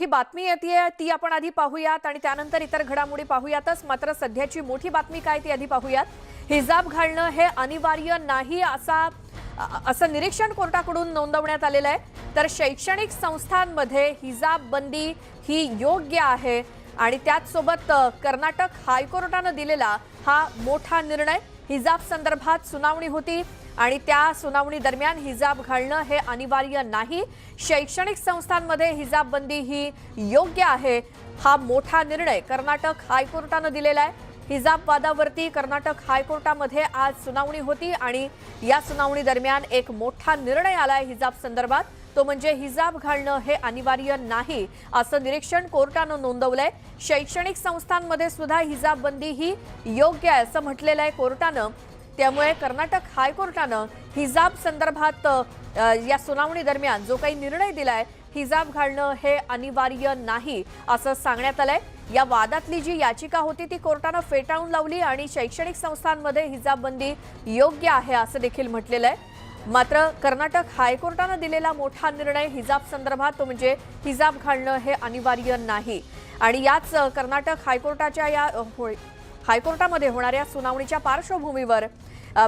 ही बातमी येते ती आपण आधी पाहूयात आणि त्यानंतर इतर घडामोडी पाहूयातच। मात्र सध्याची मोठी बातमी काय ती आधी पाहूयात। हिजाब घालणं हे अनिवार्य नाही असं निरीक्षण कोर्टाकडून नोंदवण्यात आलेलं आहे। तर शैक्षणिक संस्थांमध्ये हिजाब बंदी ही योग्य आहे आणि त्याच सोबत कर्नाटक हायकोर्टाने दिलेला हा मोठा निर्णय। हिजाब संदर्भात सुनावणी होती आणि त्या सुनावणी दरम्यान हिजाब घालणं हे अनिवार्य नाही, शैक्षणिक संस्थांमध्ये हिजाब बंदी ही योग्य आहे, हा मोठा निर्णय कर्नाटक हायकोर्टाने दिलेला आहे। हिजाब वादावरती कर्नाटक हायकोर्टामध्ये आज सुनावणी होती आणि या सुनावणी दरम्यान एक मोठा निर्णय आलाय हिजाब संदर्भात, तो म्हणजे हिजाब घालणं हे अनिवार्य नाही असं निरीक्षण कोर्टाने नोंदवलंय। शैक्षणिक संस्थांमध्ये सुद्धा हिजाब बंदी ही योग्य आहे असं म्हटलेलं आहे कोर्टाने। त्यामुळे कर्नाटक हायकोर्टाने हिजाब संदर्भात या सुनावणी दरम्यान जो काही निर्णय दिलाय, हिजाब घालणं हे अनिवार्य नाही असं सांगण्यात आलंय। या वादातली जी याचिका होती ती कोर्टाने फेटाळून लावली आणि शैक्षणिक संस्थांमध्ये हिजाब बंदी योग्य आहे असं देखील म्हटलेलं आहे। मात्र कर्नाटक हायकोर्टाने दिलेला मोठा निर्णय हिजाब संदर्भात, तो म्हणजे हिजाब घालणं हे अनिवार्य नाही। आणि याच कर्नाटक हायकोर्टाच्या या हायकोर्टामध्ये होणाऱ्या सुनावणीच्या पार्श्वभूमीवर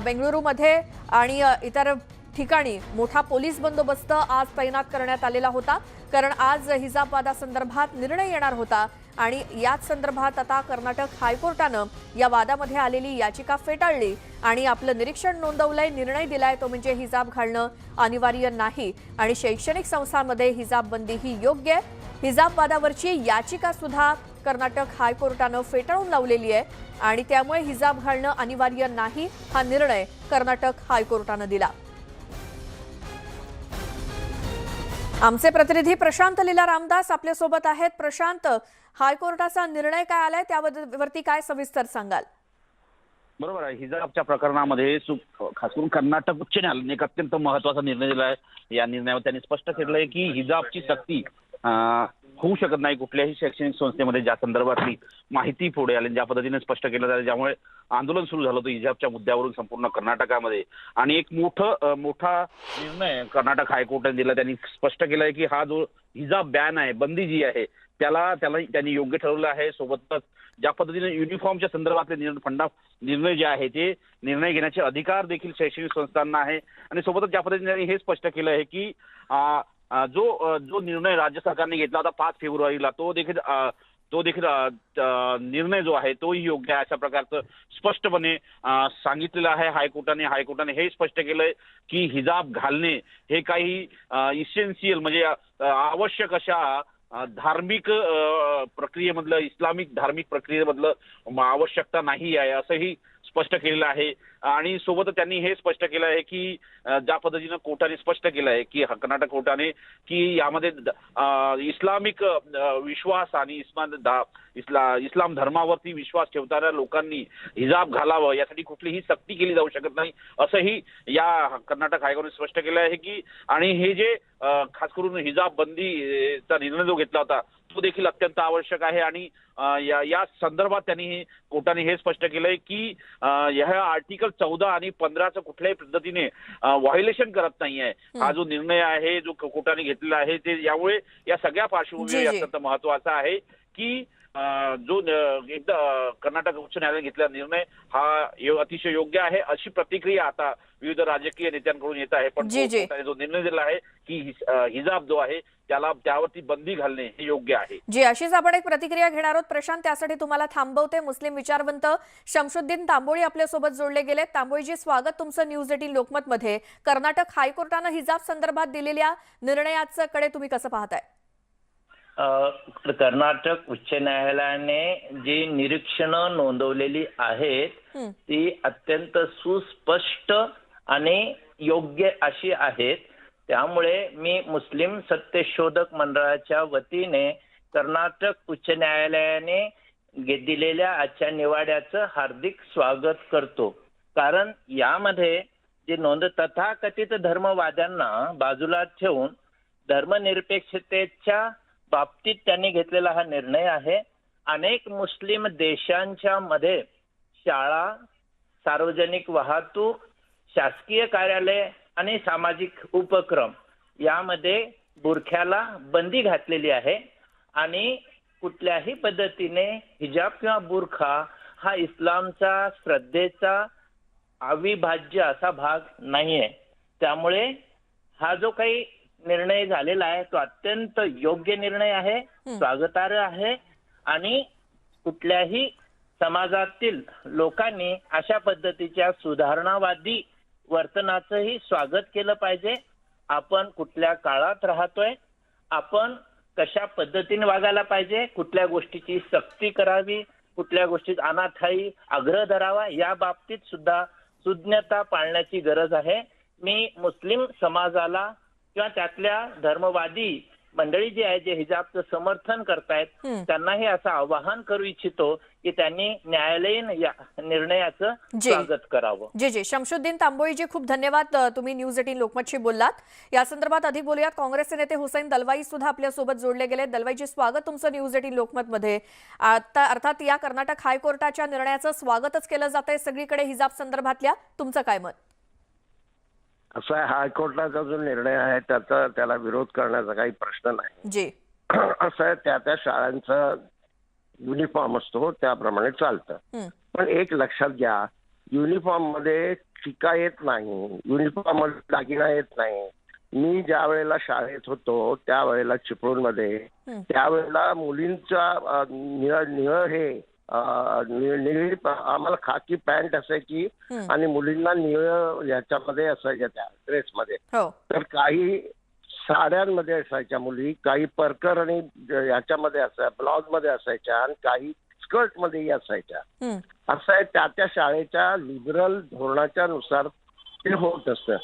बेंगळुरूमध्ये आणि इतर ठिकाणी मोठा पोलीस बंदोबस्त आज तैनात करण्यात आलेला होता, कारण आज हिजाब वादासंदर्भात निर्णय येणार होता आणि याच संदर्भात आता कर्नाटक हायकोर्टाने या वादामध्ये आलेली याचिका फेटाळली आणि आपलं निरीक्षण नोंदवलंय, निर्णय दिलाय, तो म्हणजे हिजाब घालणं अनिवार्य नाही आणि शैक्षणिक संस्थांमध्ये हिजाब बंदी ही योग्य आहे। हिजाब वादावरची याचिका सुद्धा कर्नाटक हायकोर्टाने फेटाळून लावलेली आहे आणि त्यामुळे हिजाब घालणं अनिवार्य नाही हा निर्णय कर्नाटक हायकोर्टाने दिला। आमचे प्रतिनिधी प्रशांत लीला रामदास आपल्या सोबत आहेत। प्रशांत, हायकोर्टाचा निर्णय काय आलाय त्यावरती काय सविस्तर सांगाल? बरोबर आहे, हिजाबच्या प्रकरणामध्ये खास करून कर्नाटक उच्च न्यायालयाने एक अत्यंत महत्त्वाचा निर्णय दिला आहे। या निर्णयावर त्यांनी स्पष्ट केलंय की हिजाबची सक्ती होऊ शकत नाही कुठल्याही शैक्षणिक संस्थेमध्ये, ज्या संदर्भातली माहिती पुढे आली, ज्या पद्धतीने स्पष्ट केलं जातं, ज्यामुळे आंदोलन सुरू झालं होतं हिजाबच्या मुद्द्यावरून संपूर्ण कर्नाटकामध्ये। आणि एक मोठा निर्णय कर्नाटक हायकोर्टाने दिला। त्यांनी स्पष्ट केलंय की हा जो हिजाब बॅन आहे, बंदी जी आहे, त्याला त्यांनी योग्य ठरवलं आहे। सोबतच ज्या पद्धतीने युनिफॉर्मच्या संदर्भातले निर्णय जे आहे ते निर्णय घेण्याचे अधिकार देखील शैक्षणिक संस्थांना आहे। आणि सोबतच ज्या पद्धतीने हे स्पष्ट केलं आहे की जो निर्णय राज्य सरकारने घेतला होता 5 फेब्रुवारीला, तो देखील निर्णय जो आहे तोही योग्य आहे अशा प्रकारचं स्पष्टपणे सांगितलेलं आहे हायकोर्टाने। हायकोर्टाने हे स्पष्ट केलंय की हिजाब घालणे हे काही इसेन्शियल म्हणजे आवश्यक अशा धार्मिक प्रक्रियेमधलं, इस्लामिक धार्मिक प्रक्रियेमधलं आवश्यकता नाही आहे असंही स्पष्ट केलेलं आहे। आणि सोबतच त्यांनी हे स्पष्ट केलं आहे की ज्या पद्धतीनं कोर्टाने स्पष्ट केलं आहे की कर्नाटक कोर्टाने की यामध्ये इस्लामिक विश्वास आणि इस्लाम धर्मावरती विश्वास ठेवणाऱ्या लोकांनी हिजाब घालावं यासाठी कुठलीही सक्ती केली जाऊ शकत नाही असंही या कर्नाटक हायकोर्टाने स्पष्ट केलं आहे की आणि हे जे खास करून हिजाब बंदीचा निर्णय जो घेतला होता तो देखील अत्यंत आवश्यक आहे। आणि या संदर्भात त्यांनी कोर्टाने हे स्पष्ट केलंय की ह्या आर्टिकल 14 आणि 15चं कुठल्याही पद्धतीने व्हायोलेशन करत नाहीये हा जो निर्णय आहे, जो कोर्टाने घेतलेला आहे ते। यामुळे या सगळ्या पार्श्वभूमीवर अत्यंत महत्त्वाचा आहे की जो एकदा कर्नाटक उच्च न्यायालयाने घेतलेला निर्णय हा अतिशय योग्य आहे अशी प्रतिक्रिया आता विविध राजकीय नेत्यांकडून येत आहे। पण कोर्टाने जो निर्णय दिला आहे की हिजाब जो आहे त्यावरती बंदी घालणे हे योग्य आहे। जी, अशीच आपण एक प्रतिक्रिया घेणार आहोत प्रशांत, त्यासाठी तुम्हाला थांबवते। मुस्लिम विचारवंत शमशुद्दीन तांबोळी आपल्या सोबत जोडले गेले। तांबोळीजी, स्वागत तुमचं न्यूज 18 लोकमत मध्ये। कर्नाटक हायकोर्टाने हिजाब संदर्भात दिलेल्या निर्णयाकडे तुम्ही कसं पाहताय? कर्नाटक उच्च न्यायालयाने जी निरीक्षणं नोंदवलेली आहेत ती अत्यंत सुस्पष्ट आणि योग्य अशी आहेत। त्यामुळे मी मुस्लिम सत्यशोधक मंडळाच्या वतीने कर्नाटक उच्च न्यायालयाने दिलेल्या आजच्या निवाड्याचं हार्दिक स्वागत करतो। कारण यामध्ये जे तथाकथित धर्मवाद्यांना बाजूला ठेवून धर्मनिरपेक्षतेच्या बाबतीत त्यांनी घेतलेला हा निर्णय आहे। अनेक मुस्लिम देशांच्या मध्ये शाळा, सार्वजनिक वाहतूक, शासकीय कार्यालय आणि सामाजिक उपक्रम यामध्ये बुरख्याला बंदी घातलेली आहे आणि कुठल्याही पद्धतीने हिजाब किंवा बुरखा हा इस्लामचा श्रद्धेचा अविभाज्य असा भाग नाहीये. त्यामुळे हा जो काही निर्णय झालेला आहे तो अत्यंत योग्य निर्णय आहे, स्वागतार्ह आहे आणि कुठल्याही समाजातील लोकांनी अशा पद्धतीच्या सुधारणावादी वर्तनाचंही स्वागत केलं पाहिजे. आपण कुठल्या काळात राहतोय, आपण कशा पद्धतीने वागायला पाहिजे, कुठल्या गोष्टीची सक्ती करावी, कुठल्या गोष्टीत अनाठायी आग्रह धरावा, या बाबतीत सुद्धा सुज्ञता पाळण्याची गरज आहे. मी मुस्लिम समाजाला किंवा त्यातल्या धर्मवादी मंडळी जी आहे जे हिजाबचं समर्थन करतायत त्यांनाही असं आवाहन करू इच्छितो की त्यांनी न्यायालयीन या निर्णयाचं स्वागत करावं. जी शमशुद्दीन तांबोळीजी, खूप धन्यवाद. तुम्ही न्यूज 18 लोकमतशी बोललात. या संदर्भात अधिक बोलूयात. काँग्रेसचे नेते हुसैन दलवाई सुद्धा आपल्यासोबत जोडले गेले. दलवाईजी, स्वागत तुमचं न्यूज 18 लोकमतमध्ये. आता अर्थात या कर्नाटक हायकोर्टाच्या निर्णयाचं स्वागतच केलं जात आहे सगळीकडे हिजाब संदर्भातल्या. तुमचं काय मत? असं आहे, हायकोर्टाचा जो निर्णय आहे त्याला विरोध करण्याचा काही प्रश्न नाही. जी असं आहे, त्या शाळांचा युनिफॉर्म असतो त्याप्रमाणे चालतं. पण एक लक्षात घ्या, युनिफॉर्म मध्ये शिका येत नाही, युनिफॉर्म मध्ये दागिना येत नाही. मी ज्या वेळेला शाळेत होतो त्यावेळेला चिपळूणमध्ये त्यावेळेला मुलींचा निळ हे निळी आम्हाला खाकी पॅन्ट असायची आणि मुलींना निळ याच्यामध्ये असायच्या त्या ड्रेसमध्ये. तर काही साड्यांमध्ये असायच्या मुली, काही परकर आणि याच्यामध्ये असायच्या, ब्लाउज मध्ये असायच्या आणि काही स्कर्ट मध्येही असायच्या. असं आहे, त्या शाळेच्या लिबरल धोरणाच्या नुसार ते होत असतं.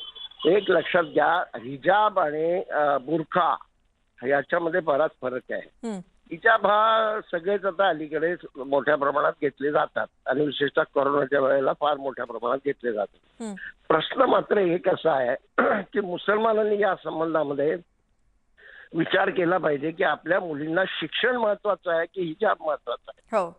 एक लक्षात घ्या, हिजाब आणि बुरखा याच्यामध्ये बराच फरक आहे. हिजाब हा सगळेच आता अलीकडे मोठ्या प्रमाणात घेतले जातात आणि विशेषतः कोरोनाच्या वेळेला फार मोठ्या प्रमाणात घेतले जातात. प्रश्न मात्र एक असा आहे की मुसलमानांनी या संबंधामध्ये विचार केला पाहिजे की आपल्या मुलींना शिक्षण महत्वाचं आहे की हिजाब महत्वाचं आहे.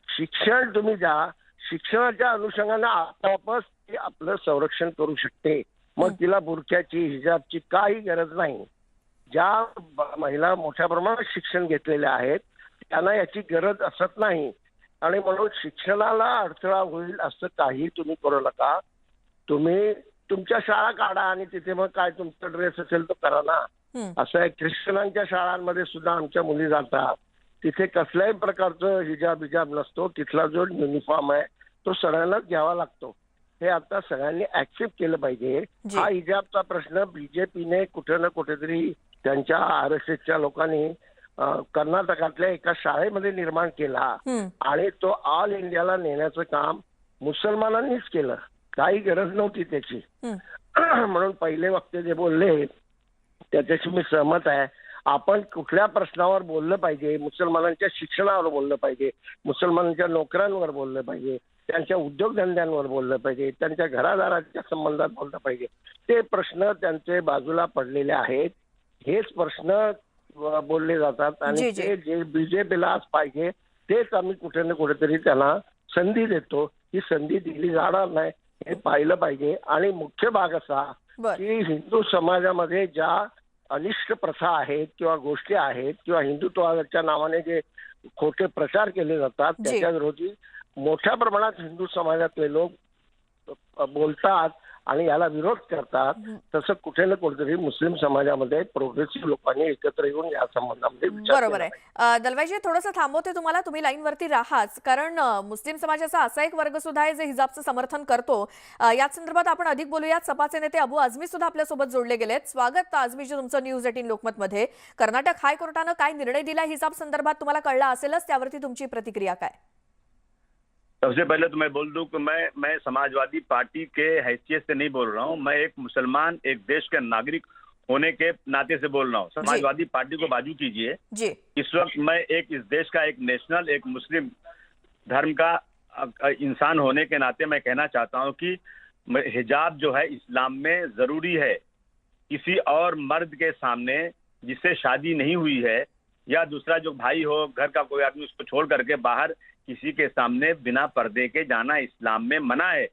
शिक्षण तुम्ही द्या, शिक्षणाच्या अनुषंगाने आपोआपच ती आपलं संरक्षण करू शकते. मग तिला बुरख्याची हिजाबची काही गरज नाही. ज्या महिला मोठ्या प्रमाणात शिक्षण घेतलेल्या आहेत त्यांना याची गरज असत नाही आणि म्हणून शिक्षणाला अडथळा होईल असं काही तुम्ही करू नका. तुम्ही तुमच्या शाळा काढा आणि तिथे मग काय तुमचा ड्रेस असेल तो करा ना. असं आहे, ख्रिश्चनांच्या शाळांमध्ये सुद्धा आमच्या मुली जातात, तिथे कसल्याही प्रकारचं हिजाब नसतो. तिथला जो युनिफॉर्म आहे तो सगळ्यांनाच घ्यावा लागतो. हे आता सगळ्यांनी ऍक्सेप्ट केलं पाहिजे. हा हिजाबचा प्रश्न बीजेपीने कुठे ना कुठेतरी त्यांच्या RSSच्या लोकांनी कर्नाटकातल्या एका शाळेमध्ये निर्माण केला आणि तो ऑल इंडियाला नेण्याचं काम मुसलमानांनीच केलं. काही गरज नव्हती त्याची. म्हणून पहिले वक्ते जे बोलले त्याच्याशी मी सहमत आहे. आपण कुठल्या प्रश्नावर बोललं पाहिजे, मुसलमानांच्या शिक्षणावर बोललं पाहिजे, मुसलमानांच्या नोकऱ्यांवर बोललं पाहिजे, त्यांच्या उद्योगधंद्यांवर बोललं पाहिजे, त्यांच्या घरादाराच्या संबंधात बोललं पाहिजे. ते प्रश्न त्यांचे बाजूला पडलेले आहेत. हेच प्रश्न बोलले जातात आणि ते जे बीजेपीला आज पाहिजे तेच आम्ही कुठे ना कुठेतरी त्यांना संधी देतो. ही संधी दिली जाणार नाही हे पाहिलं पाहिजे. आणि मुख्य भाग असा की हिंदू समाजामध्ये ज्या अनिष्ट प्रथा आहेत किंवा गोष्टी आहेत किंवा हिंदुत्वाच्या नावाने जे खोटे प्रचार केले जातात त्याच्या विरोधी मोठ्या प्रमाणात हिंदू समाजातले लोक बोलतात आणि याला विरोध करतात. तसं कुठे ना कुठेतरी मुस्लिम समाजामध्ये प्रोग्रेसिव्ह लोकांनी एकत्र येऊन या संबंधामध्ये विचार बरोबर आहे. दलवाईजी, थोडंसं थांबवते तुम्हाला, तुम्ही लाईनवरती राहाच, कारण मुस्लिम समाजाचा असा एक वर्ग सुद्धा आहे जे हिजाबचं समर्थन करतो. याच संदर्भात आपण अधिक बोलूयात. सपाचे नेते अबू आझमी सुद्धा आपल्यासोबत जोडले गेलेत. स्वागत आझमीजी तुमचं न्यूज 18 लोकमतमध्ये. कर्नाटक हायकोर्टानं काय निर्णय दिला हिजाब संदर्भात तुम्हाला कळला असेलच, त्यावरती तुमची प्रतिक्रिया काय? सबसे पहले तो मैं बोल दूं कि मैं समाजवादी पार्टी के हैसियत से नहीं बोल रहा हूं. मैं एक मुसलमान, एक देश के नागरिक होने के नाते से बोल रहा हूं. समाजवादी पार्टी को बाजू कीजिए. इस वक्त मैं इस देश का एक नेशनल, एक मुस्लिम धर्म का इंसान होने के नाते मैं कहना चाहता हूं कि हिजाब जो है इस्लाम में जरूरी है. किसी और मर्द के सामने जिससे शादी नहीं हुई है या दूसरा जो भाई हो, घर का कोई आदमी, उसको छोड़ करके बाहर किसी के सामने बिना पर्दे के जाना इस्लाम में मना है.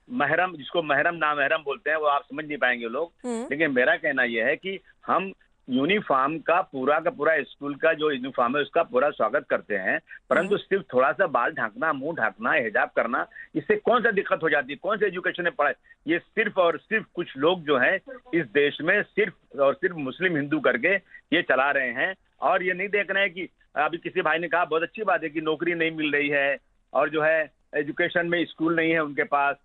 महरम, जिसको महरम नामहरम बोलते हैं, वो आप समझ नहीं पाएंगे लोग. लेकिन मेरा कहना यह है कि हम यूनिफॉर्म का पूरा स्कूल का जो यूनिफॉर्म है उसका पूरा स्वागत करते हैं, परंतु सिर्फ थोड़ा सा बाल ढांकना, मुंह ढांकना, हिजाब करना, इससे कौन सा दिक्कत हो जाती है? कौन से एजुकेशन में पढ़ाई? ये सिर्फ और सिर्फ कुछ लोग जो है इस देश में सिर्फ और सिर्फ मुस्लिम हिंदू करके ये चला रहे हैं, और ये नहीं देख रहे हैं कि अभी किसी भाई ने कहा बहुत अच्छी बात है कि नौकरी नहीं मिल रही है, और जो है एजुकेशन में स्कूल नहीं है उनके पास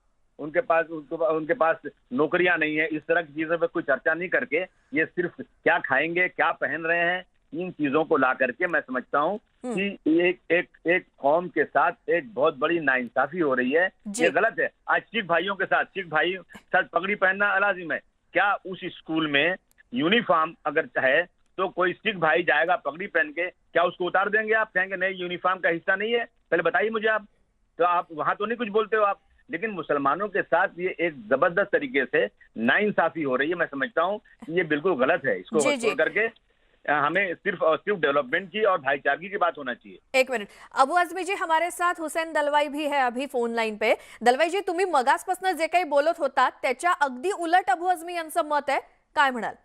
नौकरियां नहीं है। इस तरह की चीजों पर कोई चर्चा नहीं करके ये सिर्फ क्या खाएंगे, क्या पहन रहे हैं, इन चीजों को ला करके मैं समझता हूँ कि एक कौम के साथ एक बहुत बड़ी नाइंसाफी हो रही है। ये गलत है। आज सिख भाइयों के साथ, सिख भाई सर पगड़ी पहनना लाजिम है क्या? उस स्कूल में यूनिफॉर्म अगर है तो कोई सिख भाई जाएगा पगड़ी पहन के, क्या उसको उतार देंगे आप? कहेंगे नहीं यूनिफॉर्म का हिस्सा नहीं है? पहले बताइए मुझे आप। तो आप वहां तो नहीं कुछ बोलते हो आप, लेकिन मुसलमानों के साथ ये एक जबरदस्त तरीके से नाइंसाफी हो रही है। मैं समझता हूँ ये बिल्कुल गलत है। इसको छोड़ करके हमें सिर्फ और सिर्फ डेवलपमेंट की और भाईचारगी की बात होना चाहिए। एक मिनिट, अबू आझमी जी, हमारे साथ हुसैन दलवाई भी है अभी फोन लाईन पे. दलवाई जी, तुम्ही मगासपासून जे काही बोलत होता त्याच्या अगदी उलट अबू आझमी यांचं मत आहे, काय म्हणाल?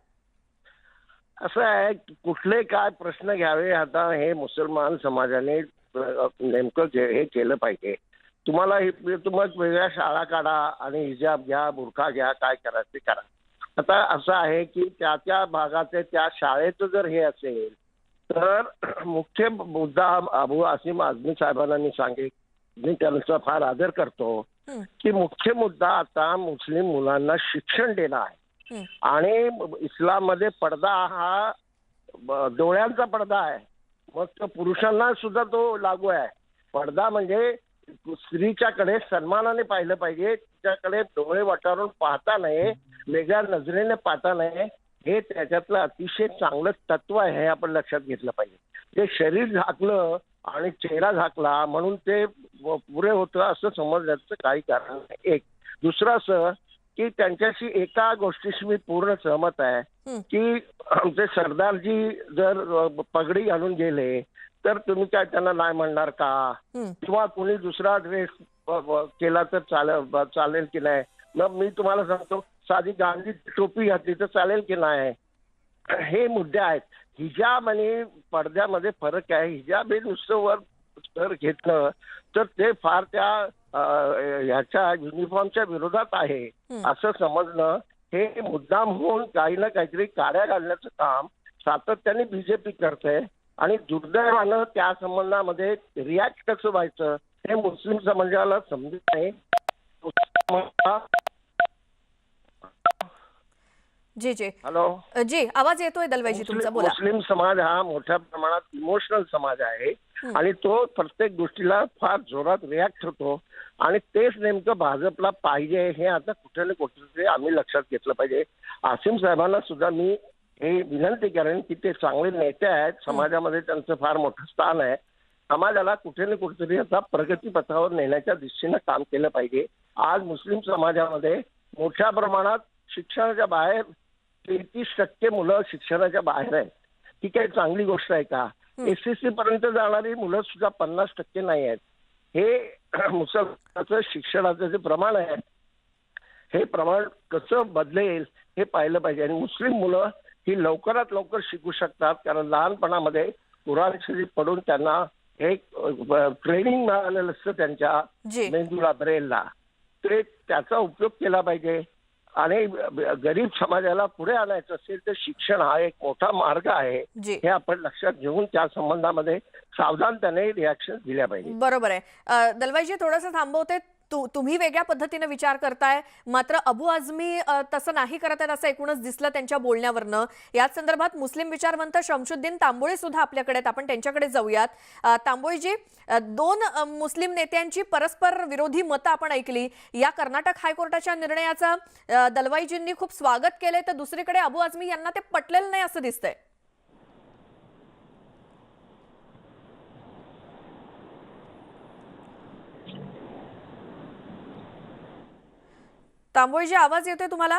असं आहे, कुठले काय प्रश्न घ्यावे आता हे मुसलमान समाजाने नेमकं हे केलं पाहिजे. तुम्हाला वेगळ्या शाळा काढा आणि हिजाब घ्या, बुरखा घ्या, काय करायचं ते करा. आता असं आहे की त्या भागाचे त्या शाळेचं जर हे असेल तर मुख्य मुद्दा अबू आसिम आझमी साहेबांना मी सांगेन, मी त्यांचा फार आदर करतो की मुख्य मुद्दा आता मुस्लिम मुलांना शिक्षण देणं आहे. आणि इस्लाममध्ये पडदा हा डोळ्यांचा पडदा आहे, मग तो पुरुषांना सुद्धा तो लागू आहे. पडदा म्हणजे स्त्रीच्याकडे सन्मानाने पाहिलं पाहिजे, तिच्याकडे डोळे वटारून पाहता नये, वेगळ्या नजरेने पाहता नये. हे त्याच्यातलं अतिशय चांगलं तत्व आहे, हे आपण लक्षात घेतलं पाहिजे. ते शरीर झाकलं आणि चेहरा झाकला म्हणून ते पुरे होतं असं समजण्याचं काही कारण नाही. एक दुसरं असं की त्यांच्याशी एका गोष्टीशी मी पूर्ण सहमत आहे की आमचे सरदारजी जर पगडी घालून गेले तर तुम्ही काय त्यांना नाही म्हणणार का? किंवा कोणी दुसरा ड्रेस केला तर चालेल की नाही? मग मी तुम्हाला सांगतो, साधी गांधी टोपी घातली तर चालेल की नाही? हे मुद्दे आहेत. हिजाब आणि पडद्यामध्ये फरक आहे. हिजाब हे नुसतं वर घेतलं तर ते फार त्या ह्याच्या युनिफॉर्मच्या विरोधात आहे असं समजणं हे मुद्दाम होऊन काही ना काहीतरी काड्या घालण्याचं काम सातत्याने बीजेपी करते. आणि दुर्दैवानं त्या संबंधामध्ये रिॲक्ट कसं व्हायचं हे मुस्लिम समाजाला समजत नाही. जी जी हॅलो जी, आवाज येतोय दलवाईजी तुमचा, बोला. मुस्लिम समाज हा मोठ्या प्रमाणात इमोशनल समाज आहे आणि तो प्रत्येक गोष्टीला फार जोरात रिॲक्ट होतो. आणि तेच नेमकं भाजपला पाहिजे हे आता कुठे ना कुठे आम्ही लक्षात घेतलं पाहिजे. आसिम साहेबांना सुद्धा मी हे विनंती करेन की ते चांगले नेते आहेत, समाजामध्ये त्यांचं फार मोठं स्थान आहे. समाजाला कुठे ना कुठेतरी आता प्रगतीपथावर नेण्याच्या दिशेनं काम केलं पाहिजे. आज मुस्लिम समाजामध्ये मोठ्या प्रमाणात शिक्षणाच्या बाहेर 33% मुलं शिक्षणाच्या बाहेर आहेत. ही काही चांगली गोष्ट आहे का? SSC पर्यंत जाणारी मुलं सुद्धा 50% नाही आहेत. हे मुसलमानाचं शिक्षणाचं जे प्रमाण आहे हे प्रमाण कसं बदलेल हे पाहिलं पाहिजे. आणि मुस्लिम मुलं ही लवकरात लवकर शिकू शकतात, कारण लहानपणामध्ये कुराण शरीफ पढून त्यांना एक ट्रेनिंग मिळालेलं असतं त्यांच्या मेंदूला, ब्रेनला. ते त्याचा उपयोग केला पाहिजे. आणि गरीब समाजाला पुढे आणायचं असेल तर शिक्षण हा एक मोठा मार्ग आहे, हे आपण लक्षात घेऊन त्या संबंधामध्ये सावधानतेने रिॲक्शन दिल्या पाहिजे. बरोबर आहे. दलवाईजी, थोडंसं थांबवते. तुम्ही वेगळ्या पद्धतीने विचार करताय, मात्र अबू आझमी तसं नाही करत आहेत असं एकूणच दिसलं त्यांच्या बोलण्यावरनं. याच संदर्भात मुस्लिम विचारवंत शमशुद्दीन तांबोळी सुद्धा आपल्याकडे आहेत, आपण त्यांच्याकडे जाऊयात. तांबोळीजी, दोन मुस्लिम नेत्यांची परस्पर विरोधी मतं आपण ऐकली. या कर्नाटक हायकोर्टाच्या निर्णयाचं दलवाईजींनी खूप स्वागत केलंय, तर दुसरीकडे अबू आझमी यांना ते पटलेलं नाही असं दिसतंय. तांबोळीजी, आवाज येतोय तुम्हाला?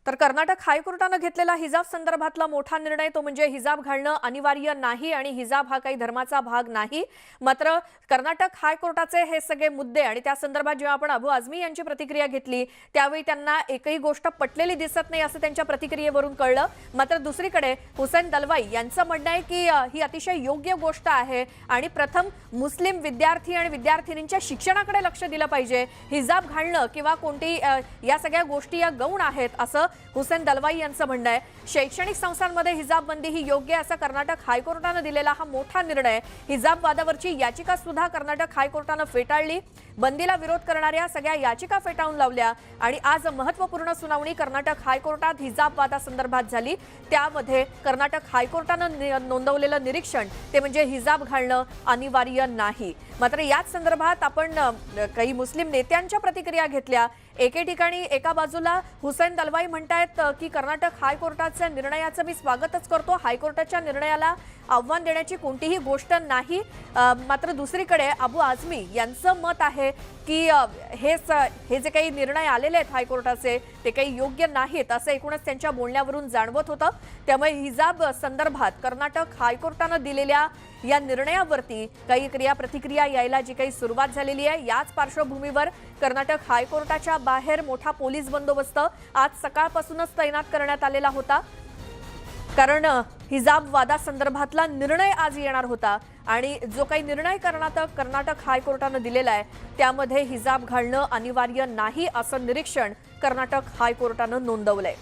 तर कर्नाटक हायकोर्टानं घेतलेला हिजाब संदर्भातला मोठा निर्णय तो म्हणजे हिजाब घालणं अनिवार्य नाही आणि हिजाब हा काही धर्माचा भाग नाही। मात्र कर्नाटक हायकोर्टाचे हे सगळे मुद्दे आणि त्या संदर्भात जेव्हा आपण अबू आझमी यांची प्रतिक्रिया घेतली त्यावेळी त्यांना एकही गोष्ट पटलेली दिसत नाही असं त्यांच्या प्रतिक्रियेवरून कळलं। मात्र दुसरीकडे हुसेन दलवाई यांचं म्हणणं आहे की ही अतिशय योग्य गोष्ट आहे आणि प्रथम मुस्लिम विद्यार्थी आणि विद्यार्थिनींच्या शिक्षणाकडे लक्ष दिलं पाहिजे। हिजाब घालणं किंवा कोणती या सगळ्या गोष्टी या गौण आहेत असं हुसेन दलवाई यांचं म्हणणं आहे। शैक्षणिक संस्थांमध्ये हिजाब बंदी ही योग्य असं कर्नाटक हायकोर्टानं दिलेला हा मोठा निर्णय। हिजाब वादावरची याचिका सुद्धा कर्नाटक हायकोर्टानं फेटाळली। बंदीला विरोध करणाऱ्या सगळ्या याचिका फेटाळून लावल्या आणि आज महत्त्वपूर्ण सुनावणी कर्नाटक हायकोर्टात हिजाब वादासंदर्भात झाली। त्यामध्ये कर्नाटक हायकोर्टानं नोंदवलेलं निरीक्षण ते म्हणजे हिजाब घालणं अनिवार्य नाही। मात्र याच संदर्भात आपण काही मुस्लिम नेत्यांच्या प्रतिक्रिया घेतल्या। एके ठिकाणी एका बाजूला हुसेन दलवाई म्हणतायत की कर्नाटक हायकोर्टाच्या निर्णयाचं मी स्वागतच करतो, हायकोर्टाच्या निर्णयाला आव्हान देण्याची कोणतीही गोष्ट नाही। मात्र दुसरीकडे अबू आझमी यांचं मत आहे की हे जे काही निर्णय आलेले आहेत हायकोर्टाचे ते काही योग्य नाहीत असं एकूणच त्यांच्या बोलण्यावरून जाणवत होतं। त्यामुळे हिजाब संदर्भात कर्नाटक हायकोर्टानं दिलेल्या या निर्णयावरती काही प्रतिक्रिया यायला जी काही सुरुवात झालेली आहे। याच पार्श्वभूमीवर कर्नाटक हायकोर्टाच्या बाहेर मोठा पोलीस बंदोबस्त आज सकाळपासूनच तैनात करण्यात आलेला होता, कारण हिजाब वादासंदर्भातला निर्णय आज येणार होता आणि जो काही निर्णय कर्नाटक हायकोर्टानं दिलेला आहे त्यामध्ये हिजाब घालणं अनिवार्य नाही असं निरीक्षण कर्नाटक हायकोर्टानं नोंदवलंय।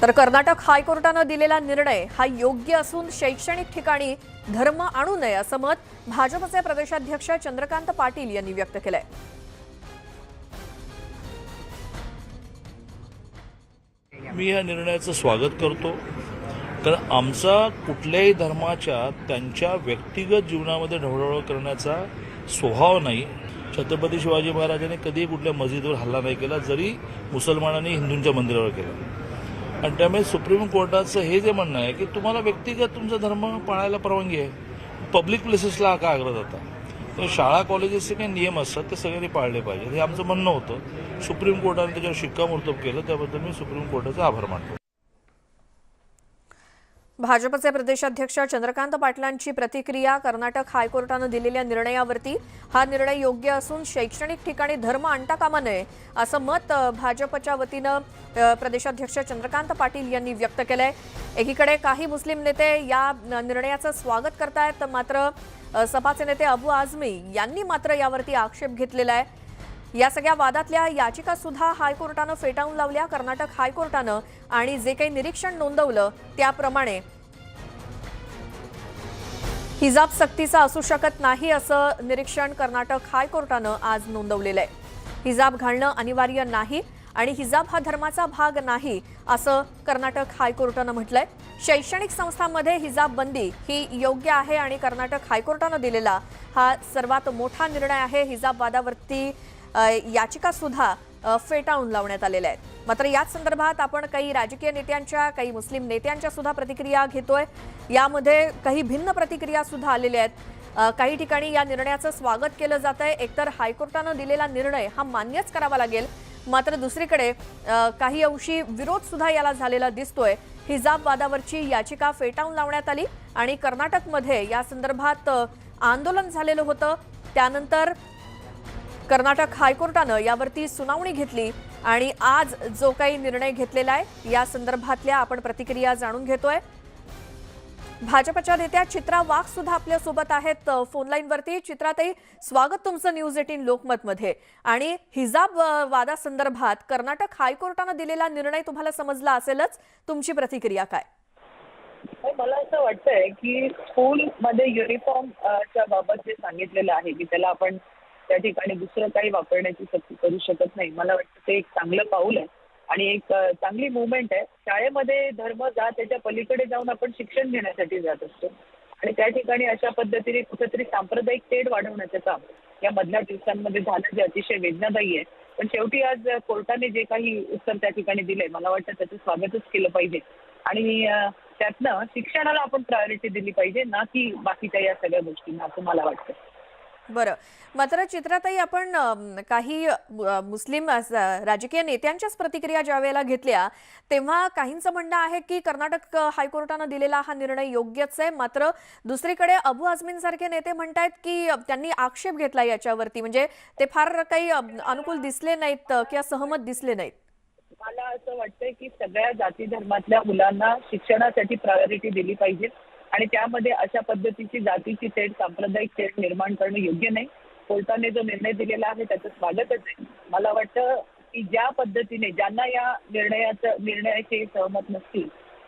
तर कर्नाटक हायकोर्टानं दिलेला निर्णय हा योग्य असून शैक्षणिक ठिकाणी धर्म आणू नये असं मत भाजपचे प्रदेशाध्यक्ष चंद्रकांत पाटील यांनी व्यक्त केलंय। मी या निर्णयाचं स्वागत करतो, कारण आमचा कुठल्याही धर्माच्या त्यांच्या व्यक्तिगत जीवनामध्ये ढवळाढवळ करण्याचा स्वभाव नाही। छत्रपती शिवाजी महाराजांनी कधीही कुठल्या मस्जिदवर हल्ला नाही केला, जरी मुसलमानांनी हिंदूंच्या मंदिरावर केला। आणि त्यामुळे सुप्रीम कोर्टाचं हे जे म्हणणं आहे की तुम्हाला व्यक्तिगत तुमचा धर्म पाळायला परवानगी आहे, पब्लिक प्लेसेसला का आग्रह जाता? तर शाळा कॉलेजेसचे काही नियम असतात ते सगळ्यांनी पाळले पाहिजे, हे आमचं म्हणणं होतं। सुप्रीम कोर्टाने त्याच्यावर शिक्कामोर्तब केलं, त्याबद्दल मी सुप्रीम कोर्टाचा आभार मानतो। भाजपचे प्रदेशाध्यक्ष चंद्रकांत पाटलांची प्रतिक्रिया कर्नाटक हायकोर्टानं दिलेल्या निर्णयावरती हा निर्णय योग्य असून शैक्षणिक ठिकाणी धर्म आणता कामा नये असं मत भाजपच्या वतीनं प्रदेशाध्यक्ष चंद्रकांत पाटील यांनी व्यक्त केलंय। एकीकडे काही मुस्लिम नेते या निर्णयाचं स्वागत करतायत, मात्र सपाचे नेते अबू आझमी यांनी मात्र यावरती आक्षेप घेतलेला आहे। या सगळ्या वादातल्या याचिका सुद्धा हायकोर्टानं फेटाळून लावल्या कर्नाटक हायकोर्टानं आणि जे काही निरीक्षण नोंदवलं त्याप्रमाणे हिजाब सक्तीचा असू शकत नाही असं निरीक्षण कर्नाटक हायकोर्टानं आज नोंदवलेलं आहे। हिजाब घालणं अनिवार्य नाही आणि हिजाब हा धर्माचा भाग नाही असं कर्नाटक हायकोर्टानं म्हटलंय। शैक्षणिक संस्थांमध्ये हिजाब बंदी ही योग्य आहे आणि कर्नाटक हायकोर्टानं दिलेला हा सर्वात मोठा निर्णय आहे। हिजाब वादावरती याचिका सुद्धा फेटाळून लावण्यात आलेल्या आहेत। मात्र याच संदर्भात आपण काही राजकीय नेत्यांच्या काही मुस्लिम नेत्यांच्या सुद्धा प्रतिक्रिया घेतोय। यामध्ये काही भिन्न प्रतिक्रिया सुद्धा आलेल्या आहेत। काही ठिकाणी या निर्णयाचं स्वागत केलं जातंय, एकतर हायकोर्टानं दिलेला निर्णय हा मान्यच करावा लागेल, मात्र दुसरीकडे काही अंशी विरोध सुद्धा याला झालेला दिसतोय। हिजाब वादावरची याचिका फेटाळून लावण्यात आली आणि कर्नाटकमध्ये या संदर्भात आंदोलन झालेलं होतं। त्यानंतर कर्नाटक हायकोर्टानं यावरती सुनावणी घेतली आणि आज जो काही निर्णय घेतलेला आहे या संदर्भातल्या आपण प्रतिक्रिया जाणून घेतोय। भाजपच्या नेत्या चित्रा वाघ सुद्धा आपल्या सोबत आहेत फोन लाईन वरती। चित्राताई, स्वागत तुमचं न्यूज 18 लोकमत मध्ये। आणि हिजाब वादासंदर्भात कर्नाटक हायकोर्टानं दिलेला निर्णय तुम्हाला समजला असेलच, तुमची प्रतिक्रिया काय? मला असं वाटतंय की स्कूलमध्ये युनिफॉर्मच्या बाबत जे सांगितलेलं आहे की त्याला आपण त्या ठिकाणी दुसरं काही वापरण्याची सक्ती करू शकत नाही, मला वाटतं ते एक चांगलं पाऊल आहे आणि एक चांगली मुवमेंट आहे। शाळेमध्ये धर्म जात त्याच्या पलीकडे जाऊन आपण शिक्षण घेण्यासाठी जात असतो आणि त्या ठिकाणी अशा पद्धतीने कुठेतरी सांप्रदायिक तेढ वाढवण्याचं काम या मधल्या दिवसांमध्ये झालं, जे अतिशय वेदनादायी आहे। पण शेवटी आज कोर्टाने जे काही उत्तर त्या ठिकाणी दिलंय मला वाटतं त्याचं स्वागतच केलं पाहिजे आणि त्यातनं शिक्षणाला आपण प्रायोरिटी दिली पाहिजे, ना की बाकीच्या या सगळ्या गोष्टींना, असं मला वाटतं. बरं. मात्र चित्राताई, आपण काही मुस्लिम राजकीय नेत्यांच्याच प्रतिक्रिया ज्या वेळेला घेतल्या तेव्हा काहींचं म्हणणं आहे की कर्नाटक हायकोर्टानं दिलेला हा निर्णय योग्यच आहे. मात्र दुसरीकडे अबू आझमीन सारखे नेते म्हणतायत की त्यांनी आक्षेप घेतला याच्यावरती, म्हणजे ते फार काही अनुकूल दिसले नाहीत किंवा सहमत दिसले नाहीत. मला असं वाटतंय की सगळ्या जाती धर्मातल्या मुलांना शिक्षणासाठी प्रायोरिटी दिली पाहिजे आणि त्यामध्ये अशा पद्धतीची जातीची तेढ, सांप्रदायिक तेढ निर्माण करणं योग्य नाही. कोर्टाने जो निर्णय दिलेला आहे त्याचं स्वागतच आहे. मला वाटतं की ज्या पद्धतीने ज्यांना या निर्णयाचे सहमत नसतील,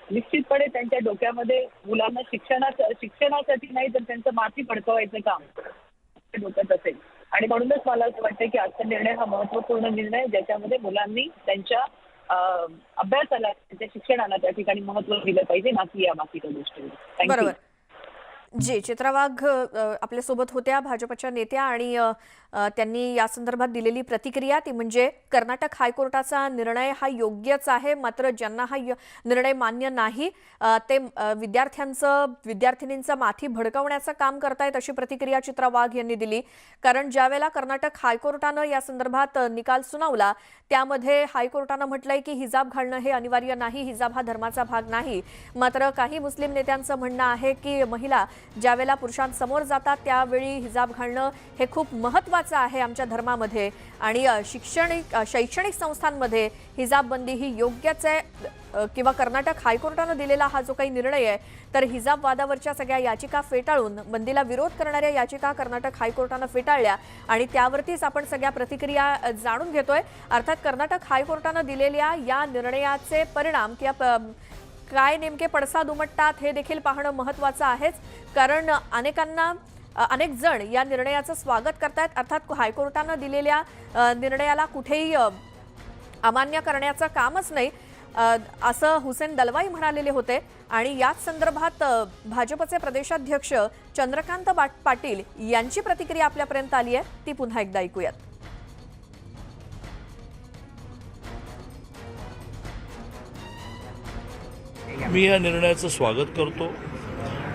निश्चितपणे त्यांच्या डोक्यामध्ये मुलांना शिक्षणासाठी नाही तर त्यांचं माथी फडकवायचं काम डोक्यात असेल. आणि म्हणूनच मला असं वाटतं की आजचा निर्णय हा महत्त्वपूर्ण निर्णय आहे, ज्याच्यामध्ये मुलांनी त्यांच्या अभ्यासाला, त्यांच्या शिक्षणाला त्या ठिकाणी महत्त्व दिलं पाहिजे, ना की या बाकीच्या गोष्टी. बरोबर. जी, चित्रा वाघ आपल्यासोबत होत्या, भाजपच्या नेत्या, आणि त्यांनी या संदर्भात दिलेली प्रतिक्रिया ती म्हणजे कर्नाटक हायकोर्टाचा निर्णय हा योग्यच आहे. मात्र ज्यांना हा निर्णय मान्य नाही ते विद्यार्थिनींचं माथी भडकवण्याचं काम करतायत, अशी प्रतिक्रिया चित्रा वाघ यांनी दिली. कारण ज्यावेळेला कर्नाटक हायकोर्टानं या संदर्भात निकाल सुनावला त्यामध्ये हायकोर्टानं म्हटलंय की हिजाब घालणं हे अनिवार्य नाही, हिजाब हा धर्माचा भाग नाही. मात्र काही मुस्लिम नेत्यांचं म्हणणं आहे की महिला ज्यावेळेला पुरुषांसमोर जातात त्यावेळी हिजाब घालणं हे खूप महत्त्वाचं आहे आमच्या धर्मामध्ये, आणि शैक्षणिक संस्थांमध्ये हिजाब बंदी ही योग्यच आहे. किंवा कर्नाटक हायकोर्टानं दिलेला हा जो काही निर्णय आहे तर हिजाब वादावरच्या सगळ्या याचिका फेटाळून बंदीला विरोध करणाऱ्या याचिका कर्नाटक हायकोर्टानं फेटाळल्या, आणि त्यावरतीच आपण सगळ्या प्रतिक्रिया जाणून घेतोय. अर्थात कर्नाटक हायकोर्टानं दिलेल्या या निर्णयाचे परिणाम किंवा काय नेमके पडसाद उमटतात हे देखील पाहणं महत्त्वाचं आहेच. कारण अनेक जण या निर्णयाचं स्वागत करतायत. अर्थात हायकोर्टानं दिलेल्या निर्णयाला कुठेही अमान्य करण्याचं कामच नाही असं हुसेन दलवाई म्हणालेले होते. आणि याच संदर्भात भाजपचे प्रदेशाध्यक्ष चंद्रकांत पाटील यांची प्रतिक्रिया आपल्यापर्यंत आली आहे, ती पुन्हा एकदा ऐकूयात. मी या निर्णयाचं स्वागत करतो,